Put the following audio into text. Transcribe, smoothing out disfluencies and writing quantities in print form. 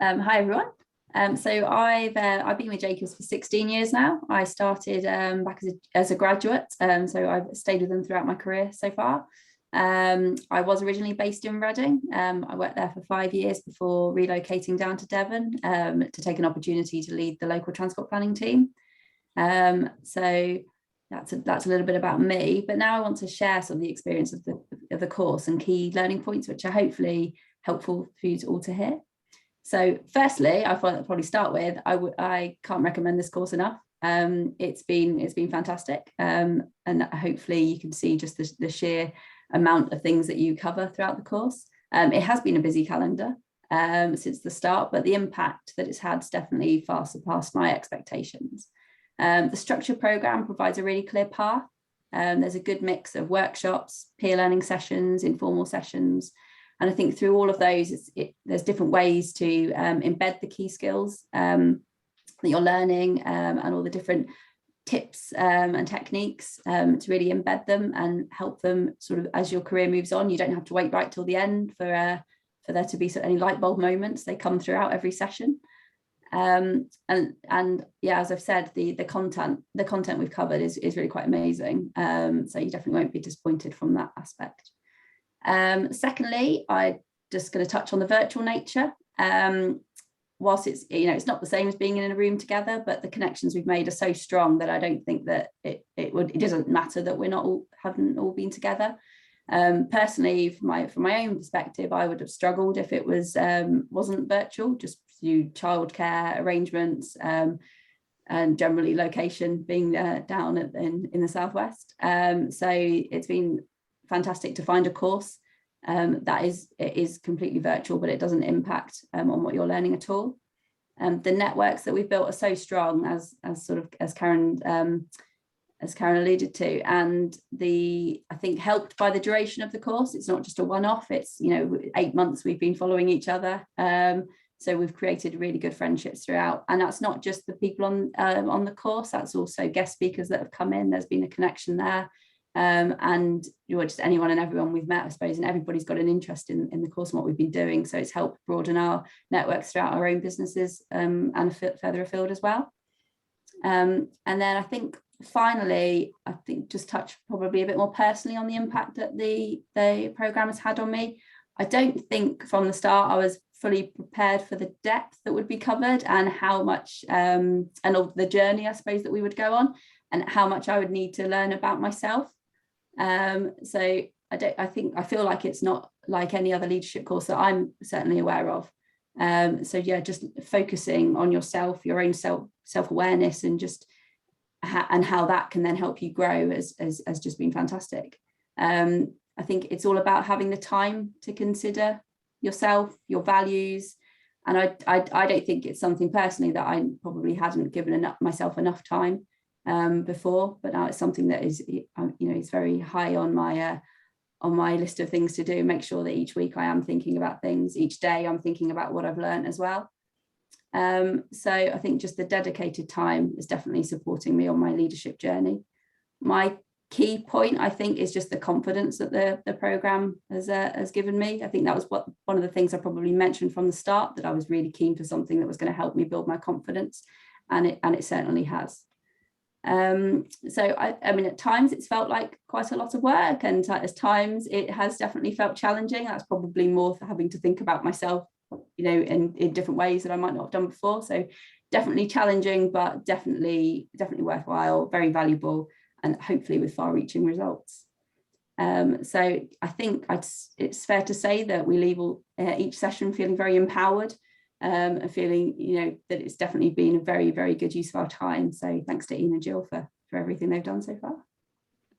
Hi everyone. I've been with Jacobs for 16 years now. I started back as a graduate, so I've stayed with them throughout my career so far. I was originally based in Reading. I worked there for 5 years before relocating down to Devon to take an opportunity to lead the local transport planning team. So that's a little bit about me. But now I want to share some of the experience of the course and key learning points, which are hopefully helpful for you all to hear. So firstly, I thought I'd probably start with, I can't recommend this course enough. It's been fantastic. And hopefully you can see just the sheer amount of things that you cover throughout the course. It has been a busy calendar since the start, but the impact that it's had has definitely far surpassed my expectations. The structured programme provides a really clear path. There's a good mix of workshops, peer learning sessions, informal sessions. And I think through all of those, there's different ways to embed the key skills that you're learning and all the different tips and techniques to really embed them and help them sort of as your career moves on. You don't have to wait right till the end for there to be any light bulb moments. They come throughout every session. And yeah, as I've said, the content we've covered is really quite amazing. So you definitely won't be disappointed from that aspect. Secondly, I'm just going to touch on the virtual nature. Whilst it's not the same as being in a room together, but the connections we've made are so strong that I don't think that it doesn't matter that haven't all been together. Personally, from my own perspective, I would have struggled if it wasn't virtual, just through childcare arrangements and generally location being down in the southwest. So it's been fantastic to find a course that is completely virtual, but it doesn't impact on what you're learning at all. The networks that we've built are so strong, as Karen alluded to, and I think helped by the duration of the course. It's not just a one-off. It's 8 months we've been following each other. So we've created really good friendships throughout, and that's not just the people on the course. That's also guest speakers that have come in. There's been a connection there. And just anyone and everyone we've met, I suppose, and everybody's got an interest in the course and what we've been doing. So it's helped broaden our networks throughout our own businesses and further afield as well. And then I think finally, just touch probably a bit more personally on the impact that the programme has had on me. I don't think from the start I was fully prepared for the depth that would be covered and how much and of the journey, I suppose, that we would go on and how much I would need to learn about myself. So I feel like it's not like any other leadership course that I'm certainly aware of. So yeah, just focusing on yourself, your own self-awareness, and just and how that can then help you grow has just been fantastic. I think it's all about having the time to consider yourself, your values, and I don't think it's something personally that I probably hadn't given myself enough time before, but now it's something that is is very high on my list of things to do. Make sure that each week I am thinking about things, each day I'm thinking about what I've learned as well. So I think just the dedicated time is definitely supporting me on my leadership journey. My key point, I think, is just the confidence that the programme has given me. I think that was one of the things I probably mentioned from the start, that I was really keen for something that was going to help me build my confidence, and it certainly has. So I mean, at times it's felt like quite a lot of work, and at times it has definitely felt challenging. That's probably more for having to think about myself, in different ways that I might not have done before. So definitely challenging, but definitely worthwhile, very valuable, and hopefully with far-reaching results. So I think it's fair to say that we leave each session feeling very empowered. And feeling, that it's definitely been a very, very good use of our time. So thanks to Ian and Jill for everything they've done so far.